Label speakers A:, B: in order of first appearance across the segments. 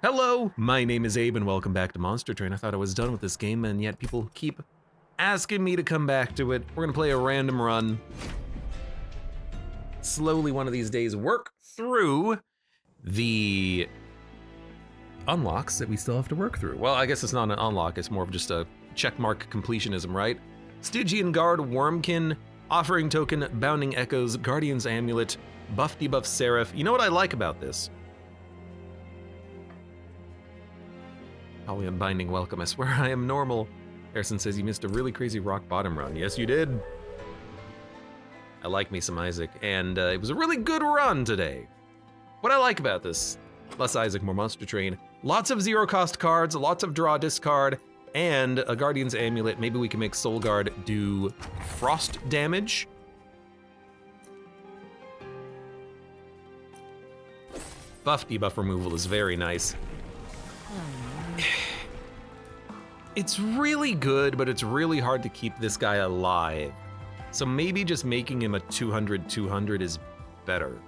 A: Hello, my name is Abe and welcome back to Monster Train. I thought I was done with this game and yet people keep asking me to come back to it. We're gonna play a random run. Slowly one of these days work through the unlocks that we still have to work through. Well, I guess it's not an unlock, it's more of just a checkmark completionism, right? Stygian Guard, Wormkin, Offering Token, Bounding Echoes, Guardian's Amulet, Buff Debuff Seraph. You know what I like about this? Holly Unbinding Welcome, I swear I am normal. Harrison says you missed a really crazy rock bottom run. Yes, you did. I like me some Isaac, and it was a really good run today. What I like about this, less Isaac, more Monster Train, lots of zero cost cards, lots of draw discard, and a Guardian's Amulet. Maybe we can make Soul Guard do frost damage. Buff debuff removal is very nice. It's really good, but it's really hard to keep this guy alive. So maybe just making him a 200-200 is better.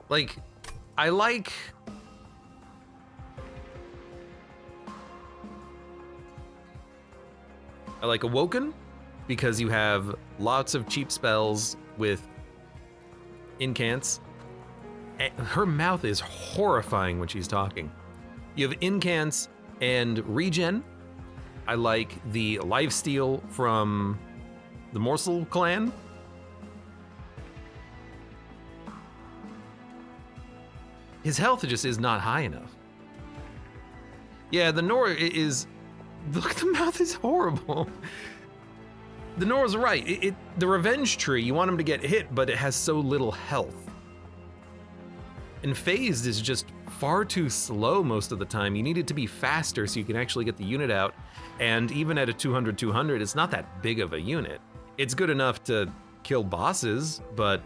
A: Like, I like Awoken, because you have lots of cheap spells with incants. Her mouth is horrifying when she's talking. You have incants and regen. I like the lifesteal from the Morsel clan. His health just is not high enough. Yeah, the Nora is, look, the mouth is horrible. The Nora's right. The revenge tree, you want him to get hit, but it has so little health. And phased is just far too slow most of the time. You need it to be faster so you can actually get the unit out. And even at a 200-200, it's not that big of a unit. It's good enough to kill bosses, but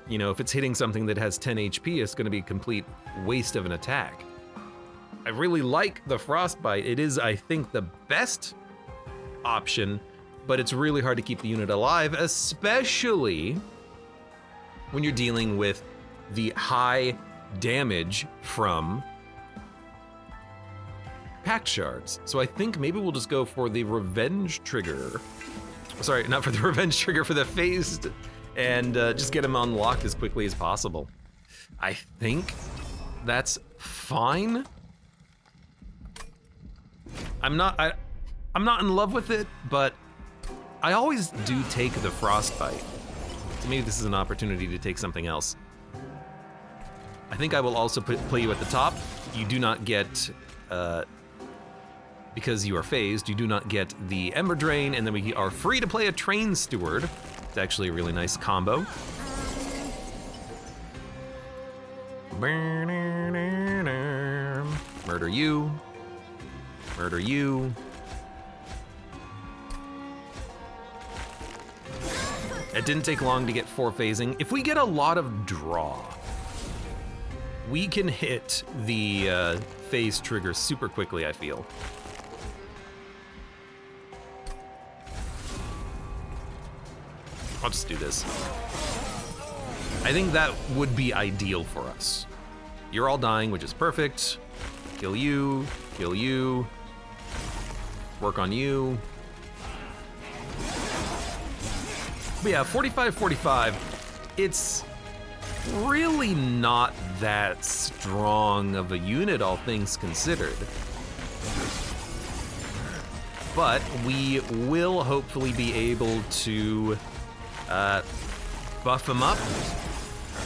A: you know, if it's hitting something that has 10 HP, it's gonna be a complete waste of an attack. I really like the Frostbite. It is, I think, the best option, but it's really hard to keep the unit alive, especially when you're dealing with the high damage from Pact Shards. So I think maybe we'll just go for the Revenge Trigger. Sorry, not for the Revenge Trigger, for the Phased, and just get him unlocked as quickly as possible. I think that's fine. I'm not in love with it, but I always do take the Frostbite. So maybe this is an opportunity to take something else. I think I will also play you at the top. You do not get, because you are phased, you do not get the Ember Drain, and then we are free to play a Train Steward. It's actually a really nice combo. Murder you. Murder you. It didn't take long to get 4 phasing. If we get a lot of draw, we can hit the phase trigger super quickly, I feel. I'll just do this. I think that would be ideal for us. You're all dying, which is perfect. Kill you, work on you. But yeah, 45-45, it's really not that strong of a unit, all things considered. But we will hopefully be able to buff him up.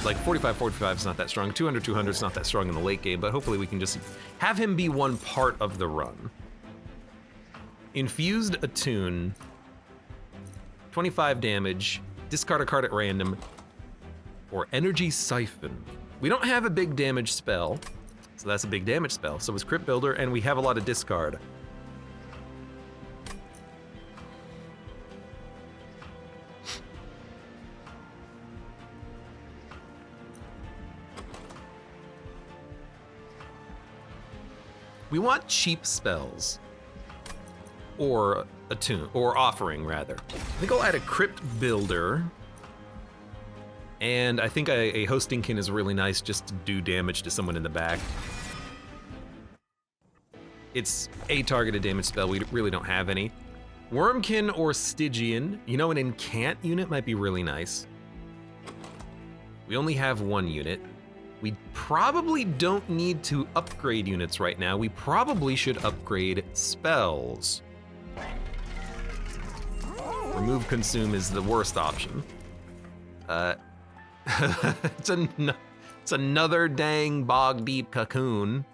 A: Like 45-45 is not that strong, 200-200 is not that strong in the late game, but hopefully we can just have him be one part of the run. Infused Attune, 25 damage, discard a card at random, or Energy Siphon. We don't have a big damage spell, so that's a big damage spell. So is Crypt Builder, and we have a lot of discard. We want cheap spells. or a tomb, or offering rather. I think I'll add a crypt builder. And I think a hostingkin is really nice just to do damage to someone in the back. It's a targeted damage spell, we really don't have any. Wormkin or Stygian, you know, an incant unit might be really nice. We only have one unit. We probably don't need to upgrade units right now. We probably should upgrade spells. Remove Consume is the worst option. It's another dang bog deep cocoon,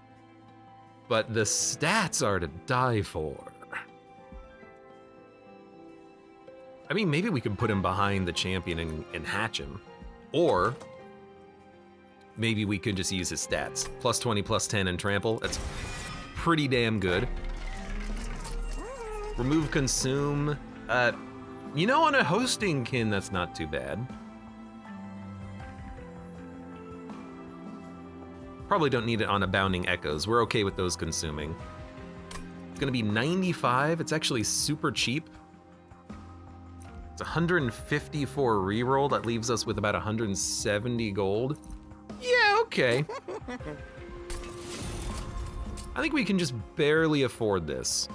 A: but the stats are to die for. I mean, maybe we could put him behind the champion and hatch him, or maybe we could just use his stats. Plus 20, plus 10, and trample. That's pretty damn good. Remove Consume. You know, on a hostingkin, that's not too bad. Probably don't need it on Abounding Echoes. We're okay with those consuming. It's gonna be 95. It's actually super cheap. It's 150 for a reroll. That leaves us with about 170 gold. Yeah, okay. I think we can just barely afford this.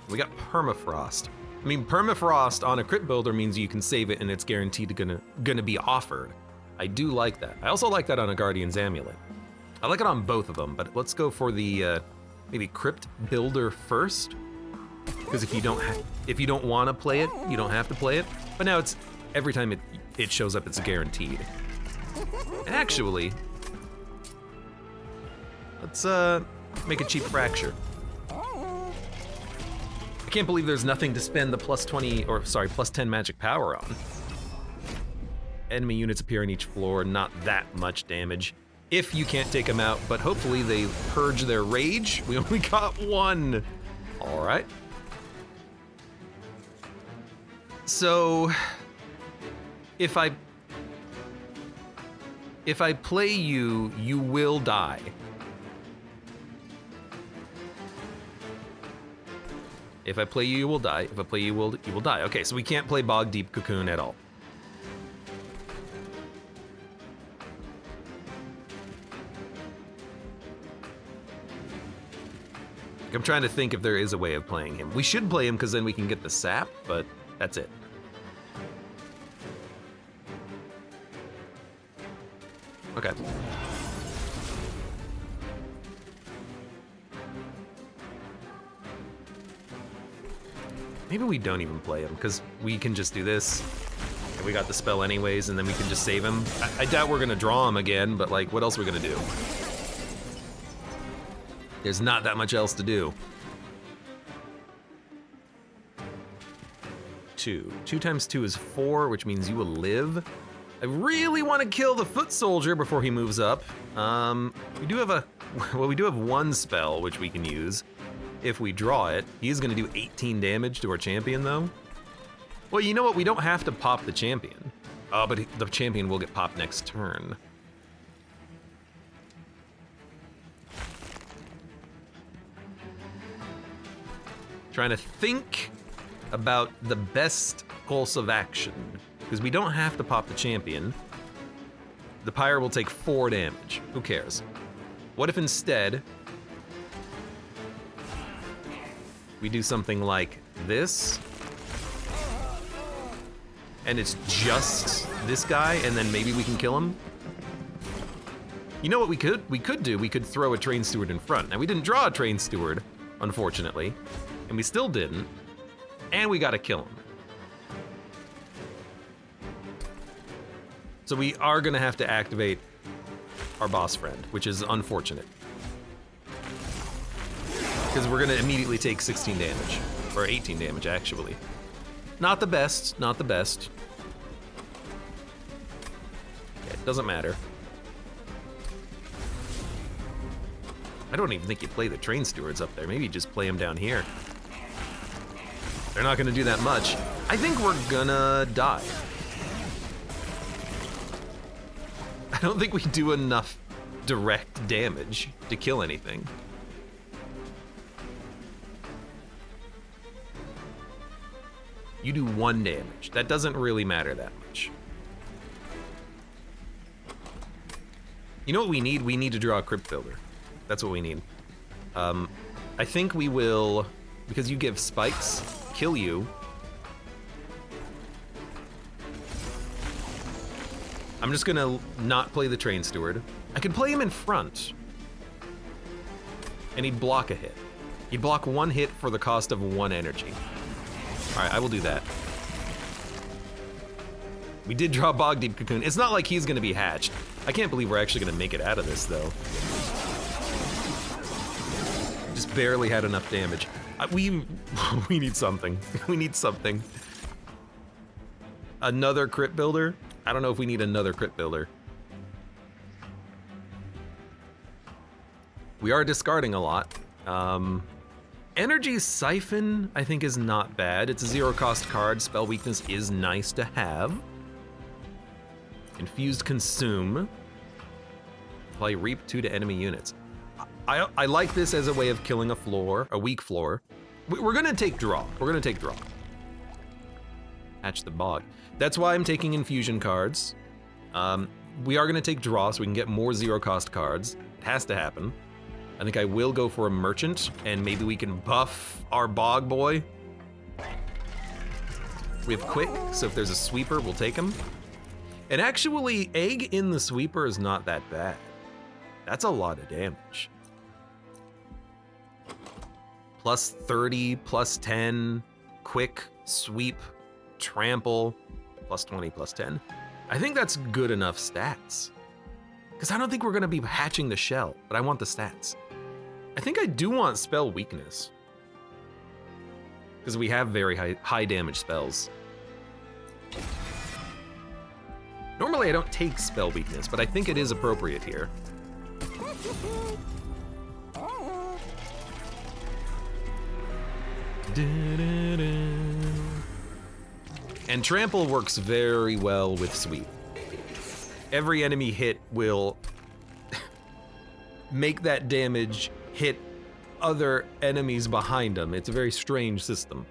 A: We got Permafrost. I mean, Permafrost on a crit builder means you can save it and it's guaranteed gonna be offered. I do like that. I also like that on a Guardian's Amulet. I like it on both of them, but let's go for the maybe Crypt Builder first. Because if you don't want to play it, you don't have to play it. But now it's every time it shows up, it's guaranteed. And actually, let's make a cheap fracture. I can't believe there's nothing to spend the plus 10 magic power on. Enemy units appear on each floor, not that much damage. If you can't take them out, but hopefully they purge their rage. We only got one. All right. So, if I play you, you will die. If I play you, you will die. If I play you, you will die. Okay, so we can't play Bog Deep Cocoon at all. I'm trying to think if there is a way of playing him. We should play him because then we can get the sap, but that's it. Okay. Maybe we don't even play him, because we can just do this, and we got the spell anyways, and then we can just save him. I doubt we're gonna draw him again, but like, what else are we gonna do? There's not that much else to do. 2. 2 times 2 is 4, which means you will live. I really want to kill the foot soldier before he moves up. We do have one spell which we can use. If we draw it, he's gonna do 18 damage to our champion though. Well, you know what? We don't have to pop the champion. But the champion will get popped next turn. Trying to think about the best course of action. Because we don't have to pop the champion. The pyre will take 4 damage. Who cares? What if instead we do something like this, and it's just this guy, and then maybe we can kill him? You know what we could do? We could throw a train steward in front. Now, we didn't draw a train steward, unfortunately, and we still didn't, and we gotta kill him. So we are gonna have to activate our boss friend, which is unfortunate. Because we're gonna immediately take 16 damage, or 18 damage actually. Not the best, not the best. Yeah, it doesn't matter. I don't even think you play the train stewards up there. Maybe you just play them down here. They're not gonna do that much. I think we're gonna die. I don't think we do enough direct damage to kill anything. You do 1 damage. That doesn't really matter that much. You know what we need? We need to draw a Crypt Builder. That's what we need. I think we will, because you give spikes, kill you. I'm just gonna not play the Train Steward. I could play him in front, and he'd block a hit. He'd block 1 hit for the cost of 1 energy. All right, I will do that. We did draw Bog Deep Cocoon. It's not like he's gonna be hatched. I can't believe we're actually gonna make it out of this, though. Just barely had enough damage. We need something. We need something. Another Crypt Builder? I don't know if we need another Crypt Builder. We are discarding a lot. Energy Siphon, I think, is not bad. It's a 0-cost card. Spell Weakness is nice to have. Infused Consume. Apply Reap 2 to enemy units. I like this as a way of killing a weak floor. We're gonna take draw. We're gonna take draw. Hatch the Bog. That's why I'm taking infusion cards. We are gonna take draw so we can get more 0-cost cards. It has to happen. I think I will go for a merchant, and maybe we can buff our Bog Boy. We have quick, so if there's a sweeper, we'll take him. And actually, egg in the sweeper is not that bad. That's a lot of damage. Plus 30, plus 10, quick, sweep, trample, plus 20, plus 10. I think that's good enough stats. Because I don't think we're gonna be hatching the shell, but I want the stats. I think I do want spell weakness. Because we have very high damage spells. Normally I don't take spell weakness, but I think it is appropriate here. And trample works very well with sweep. Every enemy hit will make that damage hit other enemies behind them. It's a very strange system.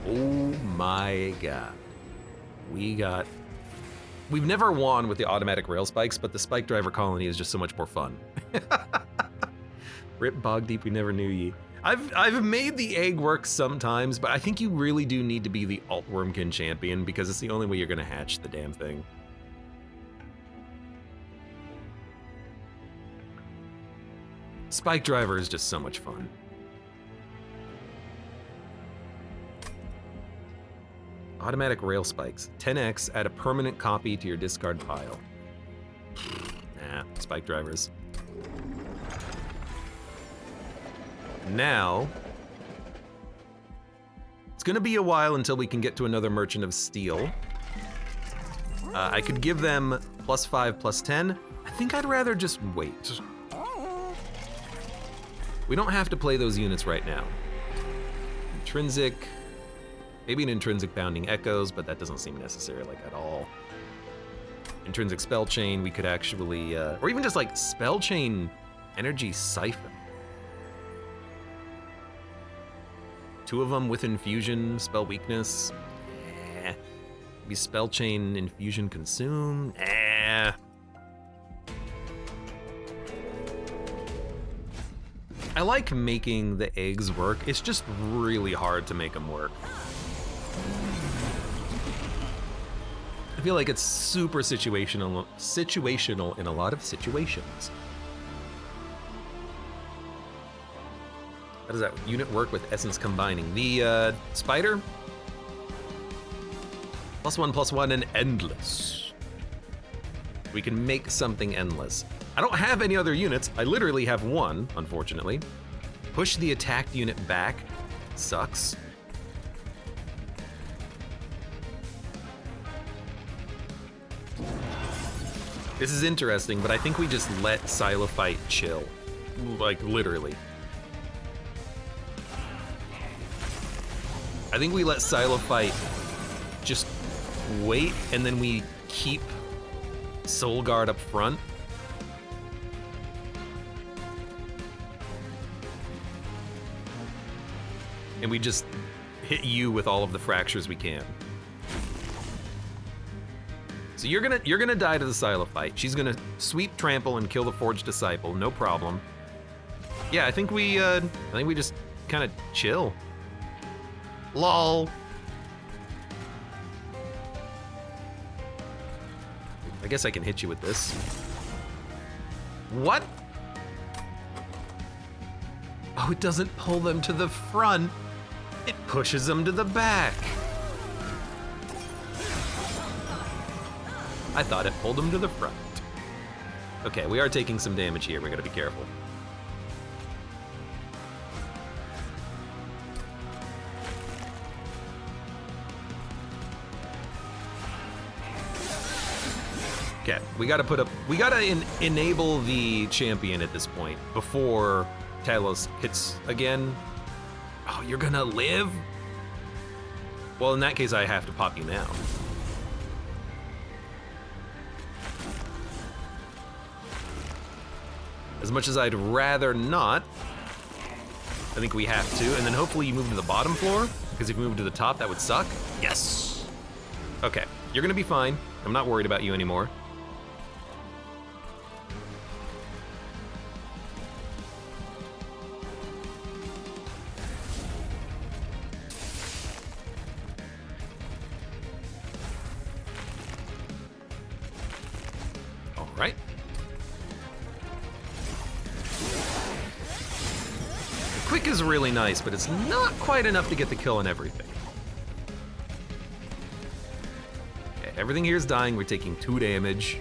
A: Oh my god. We've never won with the automatic rail spikes, but the spike driver colony is just so much more fun. Rip Bog Deep, we never knew ye. I've made the egg work sometimes, but I think you really do need to be the alt Wormkin champion because it's the only way you're gonna hatch the damn thing. Spike driver is just so much fun. Automatic rail spikes. 10x, add a permanent copy to your discard pile. Nah, spike drivers. Now, it's gonna be a while until we can get to another Merchant of Steel. I could give them +5, +10. I think I'd rather just wait. We don't have to play those units right now. Intrinsic, maybe an intrinsic Bounding Echoes, but that doesn't seem necessary like at all. Intrinsic Spell Chain, we could actually, or even just like Spell Chain Energy Siphon. 2 of them with Infusion, Spell Weakness. Maybe Spell Chain Infusion Consume. I like making the eggs work. It's just really hard to make them work. I feel like it's super situational in a lot of situations. How does that unit work with Essence Combining? The spider? +1/+1 and endless. We can make something endless. I don't have any other units. I literally have 1, unfortunately. Push the attacked unit back. Sucks. This is interesting, but I think we just let Xylophyte chill. Like, literally. I think we let Xylophyte just wait, and then we keep Soul Guard up front. And we just hit you with all of the fractures we can. So you're gonna die to the Silo fight. She's gonna sweep, trample, and kill the Forged Disciple, no problem. Yeah, I think we just kind of chill. LOL. I guess I can hit you with this. What? Oh, it doesn't pull them to the front. It pushes them to the back. I thought it pulled them to the front. Okay, we are taking some damage here. We gotta be careful. Okay, we gotta enable the champion at this point before Talos hits again. Oh, you're gonna live? Well, in that case, I have to pop you now. As much as I'd rather not, I think we have to, and then hopefully you move to the bottom floor, because if you move to the top, that would suck. Yes! Okay, you're gonna be fine. I'm not worried about you anymore. All right. Quick is really nice, but it's not quite enough to get the kill on everything. Okay, everything here is dying. We're taking 2 damage.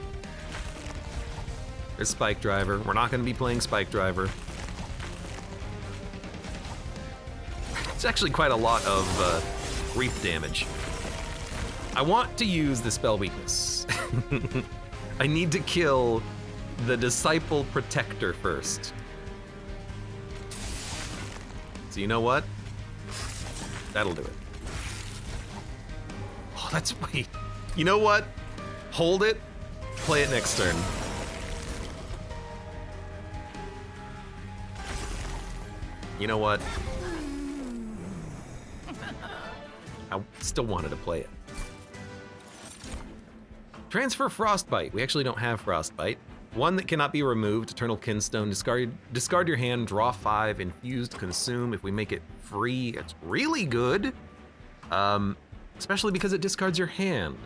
A: There's Spike Driver. We're not going to be playing Spike Driver. It's actually quite a lot of Reap damage. I want to use the spell weakness. I need to kill the Disciple Protector first. So you know what? That'll do it. Oh, that's wait. You know what? Hold it. Play it next turn. You know what? I still wanted to play it. Transfer Frostbite. We actually don't have Frostbite. 1 that cannot be removed, Eternal Kinstone. Discard your hand, draw 5, infused, consume. If we make it free, it's really good. Especially because it discards your hand.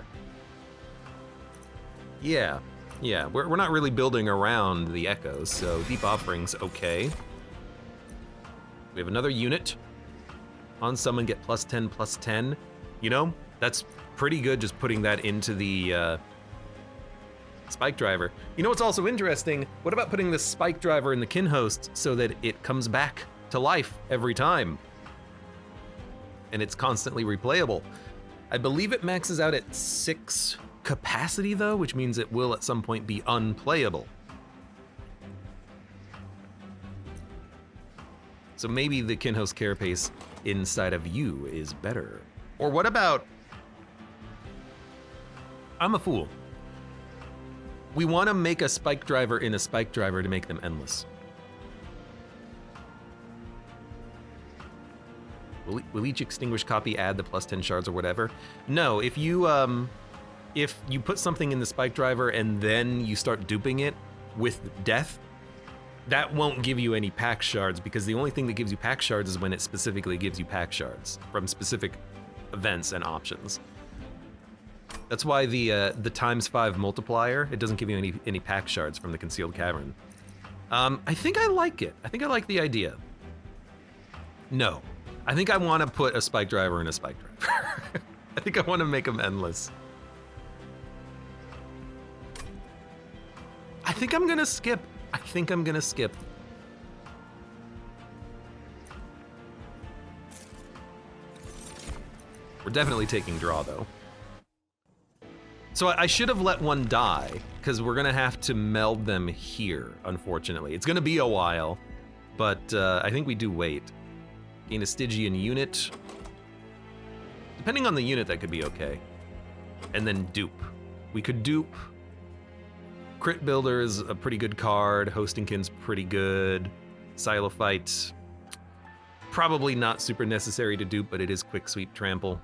A: Yeah, we're not really building around the echoes, so Deep Offering's okay. We have another unit. On summon, get +10, +10. You know, that's pretty good just putting that into the Spike Driver. You know what's also interesting? What about putting the Spike Driver in the Kin Host so that it comes back to life every time? And it's constantly replayable. I believe it maxes out at 6 capacity though, which means it will at some point be unplayable. So maybe the Kin Host carapace inside of you is better. Or what about... I'm a fool. We want to make a Spike Driver in a Spike Driver to make them endless. Will each extinguished copy add the +10 shards or whatever? No, if you put something in the Spike Driver and then you start duping it with death, that won't give you any pack shards, because the only thing that gives you pack shards is when it specifically gives you pack shards from specific events and options. That's why the ×5 multiplier, it doesn't give you any pack shards from the Concealed Cavern. I think I like it. I think I like the idea. No, I think I want to put a Spike Driver in a Spike Driver. I think I want to make them endless. I think I'm gonna skip. We're definitely taking draw though. So I should have let 1 die, because we're gonna have to meld them here, unfortunately. It's gonna be a while, but I think we do wait. Gain a Stygian unit. Depending on the unit, that could be okay. And then dupe. We could dupe. Crit Builder is a pretty good card. Hostingkin's pretty good. Xylophyte, probably not super necessary to dupe, but it is Quick Sweep Trample.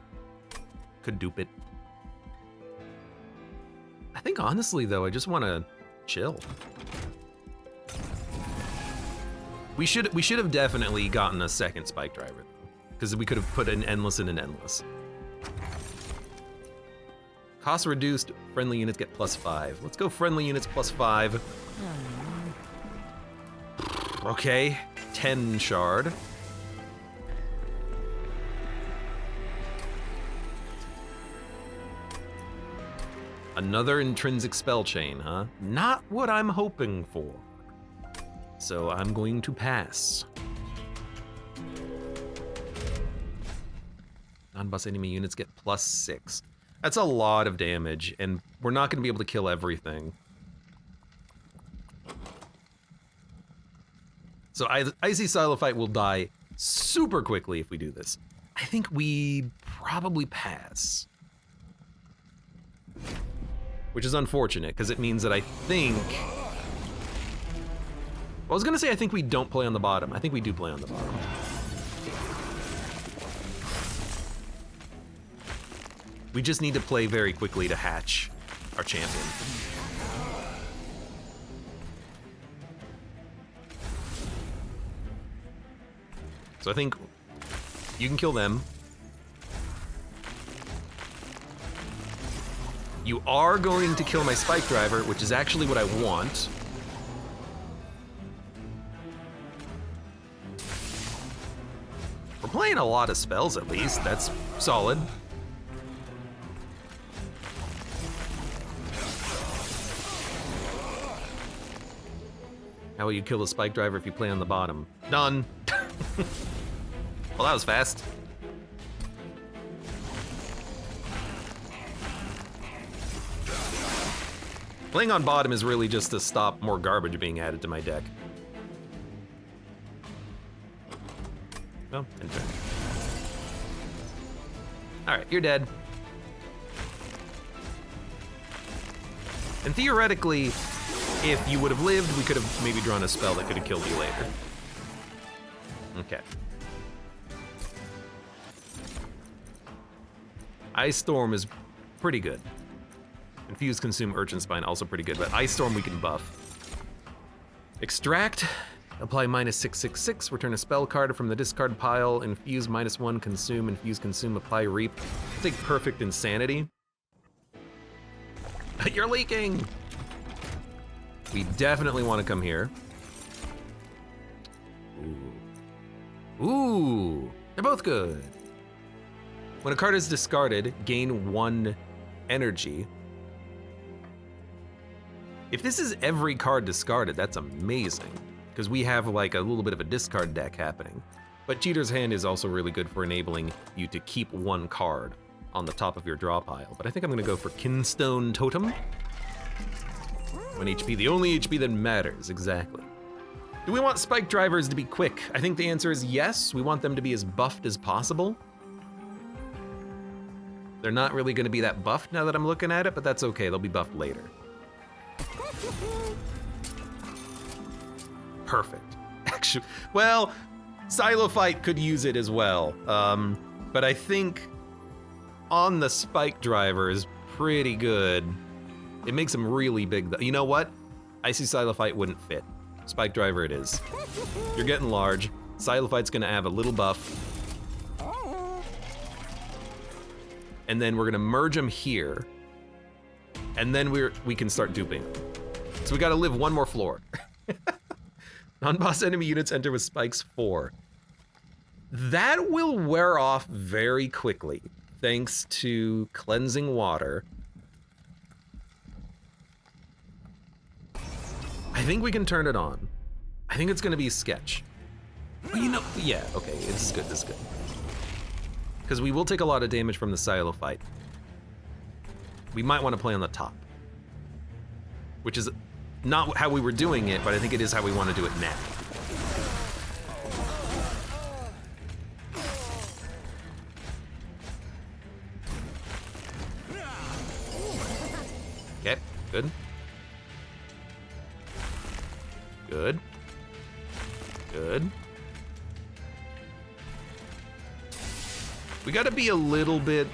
A: Could dupe it. I think honestly though, I just want to chill. We should have definitely gotten a second Spike Driver, because we could have put an Endless in an Endless. Cost reduced, friendly units get +5. Let's go friendly units +5. Okay, 10 shard. Another intrinsic spell chain, huh? Not what I'm hoping for. So I'm going to pass. Non-boss enemy units get +6. That's a lot of damage, and we're not gonna be able to kill everything. So Icy Xylophyte will die super quickly if we do this. I think we probably pass. Which is unfortunate, because it means that I think... Well, I was gonna say I think we don't play on the bottom. I think we do play on the bottom. We just need to play very quickly to hatch our champion. So I think you can kill them. You are going to kill my Spike Driver, which is actually what I want. We're playing a lot of spells at least, that's solid. How will you kill the Spike Driver if you play on the bottom? Done. Well, that was fast. Playing on bottom is really just to stop more garbage being added to my deck. Oh, enter. All right, you're dead. And theoretically, if you would have lived, we could have maybe drawn a spell that could have killed you later. Okay. Ice Storm is pretty good. Infuse, Consume, Urchin Spine, also pretty good, but Ice Storm we can buff. Extract, apply -666, return a spell card from the discard pile, infuse -1, consume, infuse, consume, apply reap. I'll take Perfect Insanity. You're leaking! We definitely want to come here. Ooh. Ooh, they're both good. When a card is discarded, gain 1 energy. If this is every card discarded, that's amazing, because we have like a little bit of a discard deck happening. But Cheater's Hand is also really good for enabling you to keep 1 card on the top of your draw pile. But I think I'm gonna go for Kinstone Totem. 1 HP, the only HP that matters, exactly. Do we want Spike Drivers to be quick? I think the answer is yes. We want them to be as buffed as possible. They're not really gonna be that buffed now that I'm looking at it, but that's okay, they'll be buffed later. Perfect. Actually, well, Xylophyte could use it as well, but I think on the Spike Driver is pretty good. It makes them really big. You know what? Icy Xylophyte wouldn't fit. Spike Driver it is. You're getting large. Xylophyte's gonna have a little buff. And then we're gonna merge them here. And then we can start duping them. So we gotta live 1 more floor. Non-boss enemy units enter with spikes 4. That will wear off very quickly, thanks to Cleansing Water. I think we can turn it on. I think it's gonna be Sketch. Well, you know, yeah, okay, this is good, this is good. Because we will take a lot of damage from the Xylophyte. We might want to play on the top. Which is not how we were doing it, but I think it is how we want to do it now. Okay, good. Good. Good. We gotta be a little bit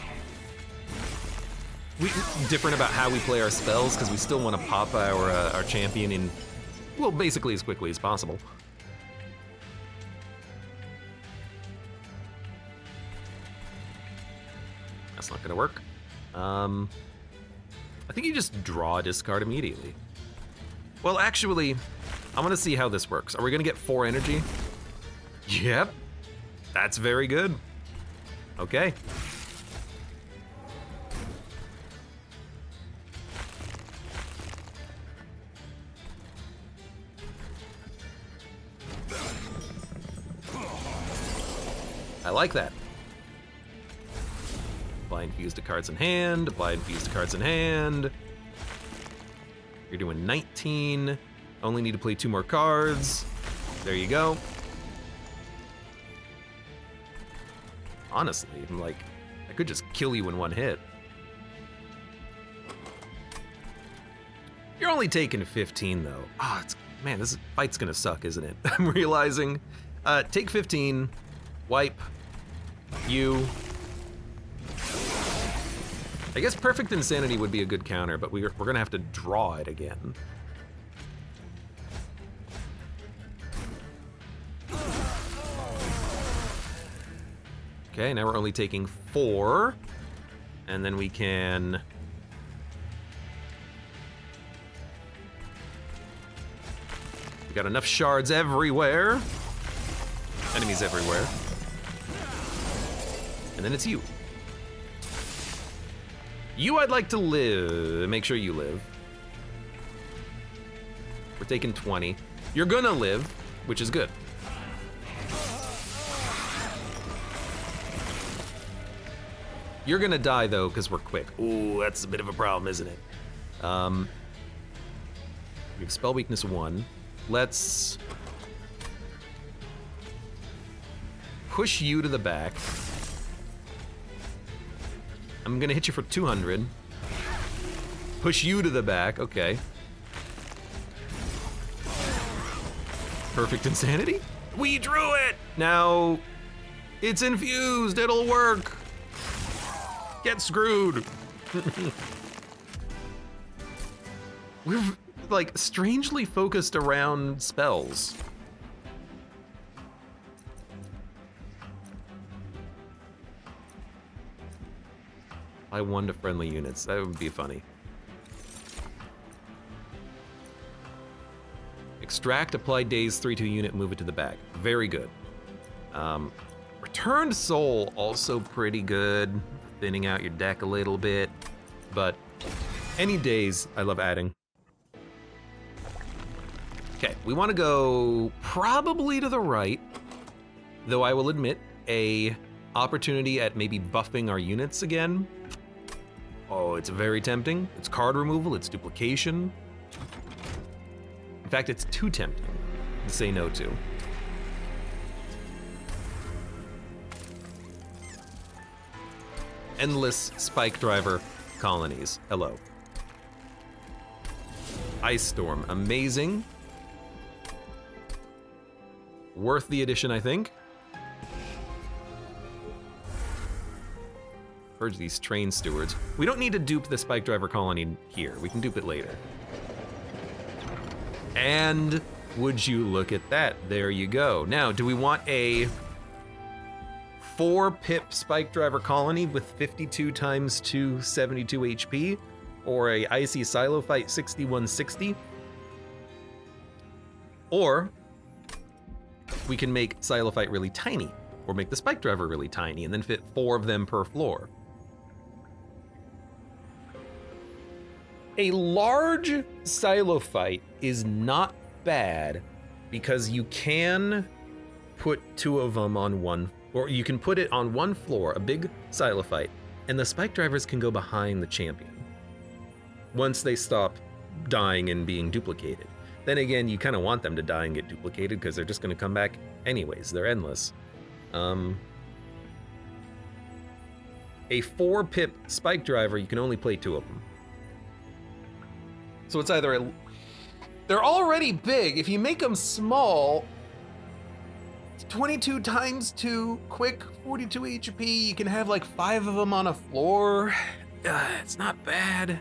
A: different about how we play our spells, because we still want to pop our champion in, well, basically as quickly as possible. That's not gonna work. I think you just draw a discard immediately. Well, actually, I want to see how this works. Are we gonna get 4 energy? Yep. That's very good. Okay. I like that. Apply infused to cards in hand, apply infused to cards in hand. You're doing 19. Only need to play 2 more cards. There you go. Honestly, I'm like, I could just kill you in 1 hit. You're only taking 15 though. Ah, man, this fight's gonna suck, isn't it? I'm realizing. Take 15, wipe, you. I guess Perfect Insanity would be a good counter, but we're gonna have to draw it again. Okay, now we're only taking 4, and then we can... We got enough shards everywhere. Enemies everywhere. And then it's you. You, I'd like to live. Make sure you live. We're taking 20. You're gonna live, which is good. You're gonna die though, because we're quick. Ooh, that's a bit of a problem, isn't it? We have spell weakness 1. Let's push you to the back. I'm gonna hit you for 200. Push you to the back, okay. Perfect Insanity? We drew it! Now, it's infused, it'll work. Get screwed. We're like strangely focused around spells. I 1 to friendly units, that would be funny. Extract, apply daze 3 to a unit, move it to the back. Very good. Returned Soul, also pretty good. Thinning out your deck a little bit, but any daze I love adding. Okay, we want to go probably to the right, though I will admit a opportunity at maybe buffing our units again. Oh, it's very tempting. It's card removal, it's duplication. In fact, it's too tempting to say no to. Endless Spike Driver colonies. Hello. Ice Storm, amazing. Worth the addition, I think. Purge these train stewards. We don't need to dupe the Spike Driver colony here. We can dupe it later. And would you look at that? There you go. Now, do we want a 4-pip Spike Driver colony with 52 times 272 HP, or a Icy Silo Fight 6160? Or we can make Silo Fight really tiny, or make the Spike Driver really tiny, and then fit 4 of them per floor. A large Silo Fight is not bad because you can put 2 of them on one, or you can put it on 1 floor, a big Silo Fight, and the Spike Drivers can go behind the champion once they stop dying and being duplicated. Then again, you kind of want them to die and get duplicated because they're just going to come back anyways. They're endless. A 4-pip Spike Driver, you can only play 2 of them. So it's either They're already big. If you make them small, 22 times 2, quick, 42 HP. You can have like 5 of them on a floor. It's not bad.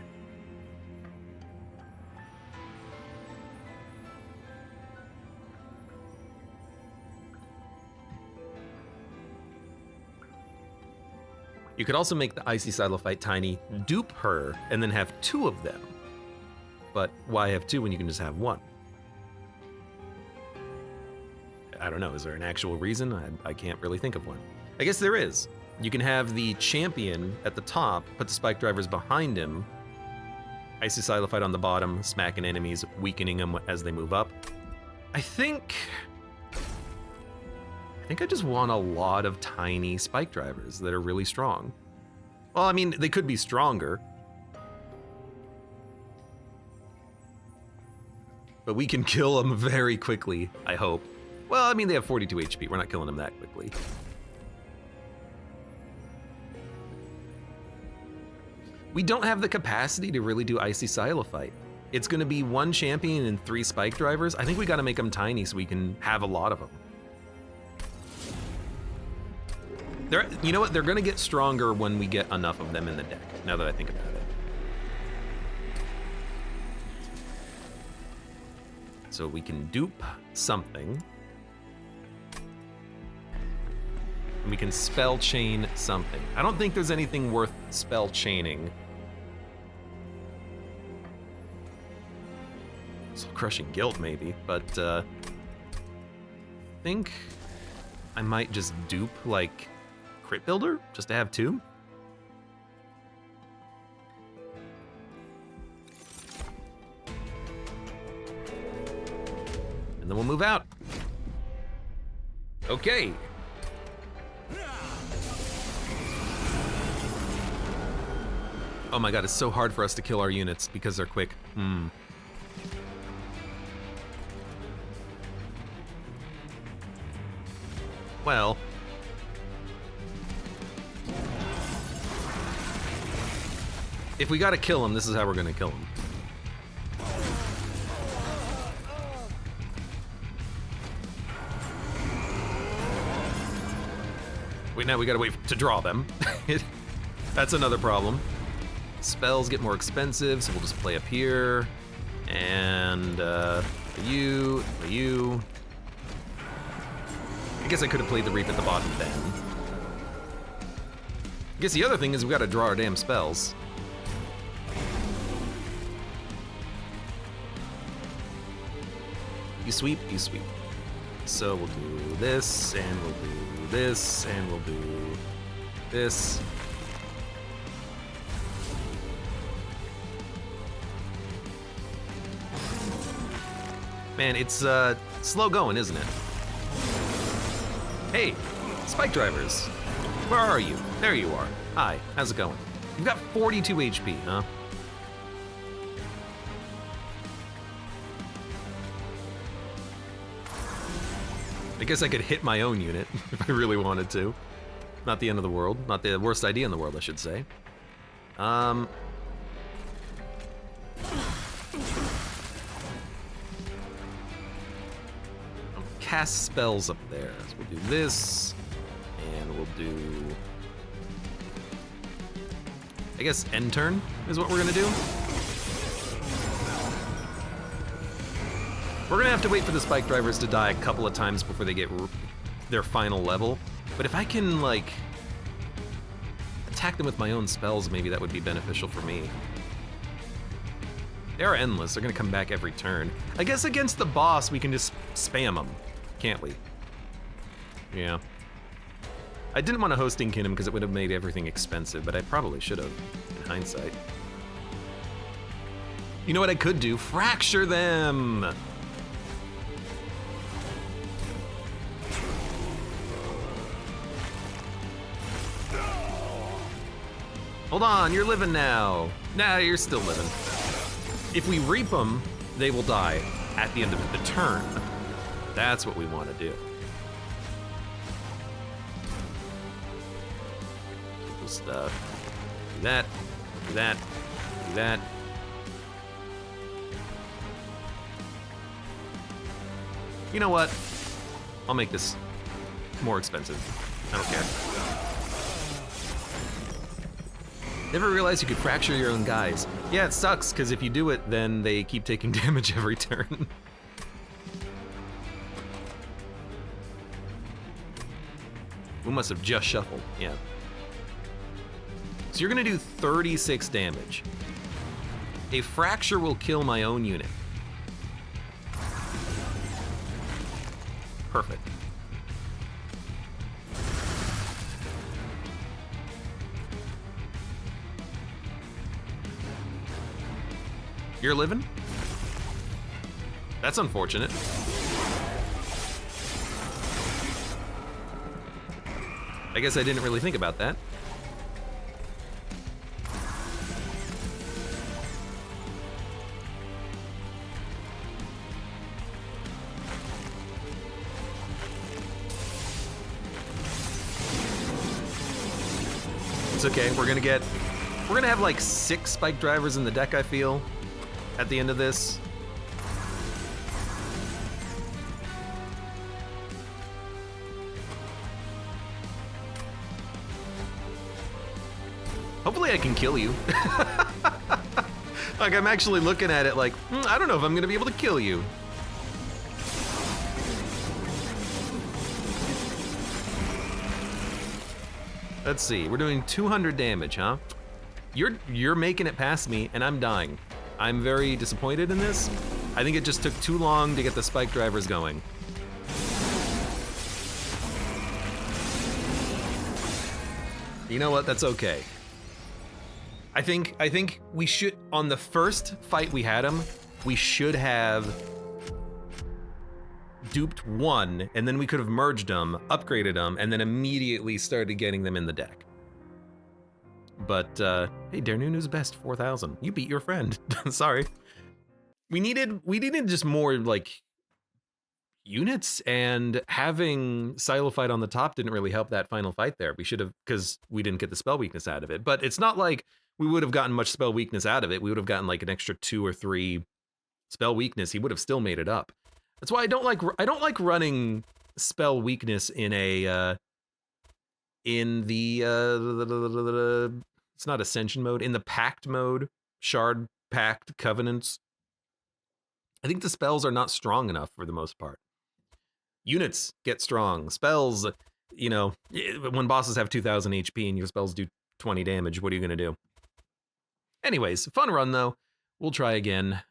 A: You could also make the Icy Silophyte tiny, dupe her, and then have 2 of them. But why have 2 when you can just have 1? I don't know, is there an actual reason? I can't really think of one. I guess there is. You can have the champion at the top, put the spike drivers behind him, Icy Silophyte on the bottom, smacking enemies, weakening them as they move up. I think I just want a lot of tiny spike drivers that are really strong. Well, I mean, they could be stronger, but we can kill them very quickly, I hope. Well, I mean, they have 42 HP. We're not killing them that quickly. We don't have the capacity to really do Icy Silophyte. It's gonna be 1 champion and 3 spike drivers. I think we gotta make them tiny so we can have a lot of them. You know what? They're gonna get stronger when we get enough of them in the deck, now that I think about it. So we can dupe something. And we can spell chain something. I don't think there's anything worth spell chaining. Soul Crushing Guilt maybe, but I think I might just dupe like Crit Builder, just to have 2. And then we'll move out. Okay. Oh my god, it's so hard for us to kill our units because they're quick. Well. If we gotta kill him, this is how we're gonna kill him. Wait, now we gotta wait to draw them. That's another problem. Spells get more expensive, so we'll just play up here. And for you. I guess I could have played the Reap at the bottom then. I guess the other thing is we gotta draw our damn spells. You sweep, you sweep. So we'll do this, and we'll do this, and we'll do this. Man, it's slow going, isn't it? Hey, spike drivers. Where are you? There you are. Hi, how's it going? You've got 42 HP, huh? I guess I could hit my own unit if I really wanted to. Not the end of the world. Not the worst idea in the world, I should say. I'll cast spells up there. So we'll do this, and we'll do... I guess end turn is what we're gonna do. We're gonna have to wait for the spike drivers to die a couple of times before they get their final level. But if I can, like, attack them with my own spells, maybe that would be beneficial for me. They're endless. They're gonna come back every turn. I guess against the boss, we can just spam them, can't we? Yeah. I didn't want a hosting kingdom because it would have made everything expensive, but I probably should have, in hindsight. You know what I could do? Fracture them! Hold on, you're living now. Nah, you're still living. If we reap them, they will die at the end of the turn. That's what we want to do. Just do that, do that, do that. You know what? I'll make this more expensive. I don't care. Never realized you could fracture your own guys. Yeah, it sucks, because if you do it, then they keep taking damage every turn. We must have just shuffled, yeah. So you're gonna do 36 damage. A fracture will kill my own unit. Perfect. You're living? That's unfortunate. I guess I didn't really think about that. It's okay, we're gonna have like 6 spike drivers in the deck, I feel, at the end of this. Hopefully I can kill you. Like, I'm actually looking at it like, I don't know if I'm gonna be able to kill you. Let's see, we're doing 200 damage, huh? You're making it past me, and I'm dying. I'm very disappointed in this. I think it just took too long to get the spike drivers going. You know what? That's okay. I think we should, on the first fight we had him, we should have duped one, and then we could have merged them, upgraded them, and then immediately started getting them in the deck. But, hey, Dernunu's best, 4,000. You beat your friend. Sorry. We needed just more, like, units, and having Silo fight on the top didn't really help that final fight there. We should have, because we didn't get the spell weakness out of it. But it's not like we would have gotten much spell weakness out of it. We would have gotten, like, an extra 2 or 3 spell weakness. He would have still made it up. That's why I don't like running spell weakness in a in the it's not Ascension mode, in the Pact mode, Shard Pact Covenants. I think the spells are not strong enough for the most part. Units get strong. Spells, you know, when bosses have 2,000 HP and your spells do 20 damage, what are you gonna do? Anyways, fun run though. We'll try again.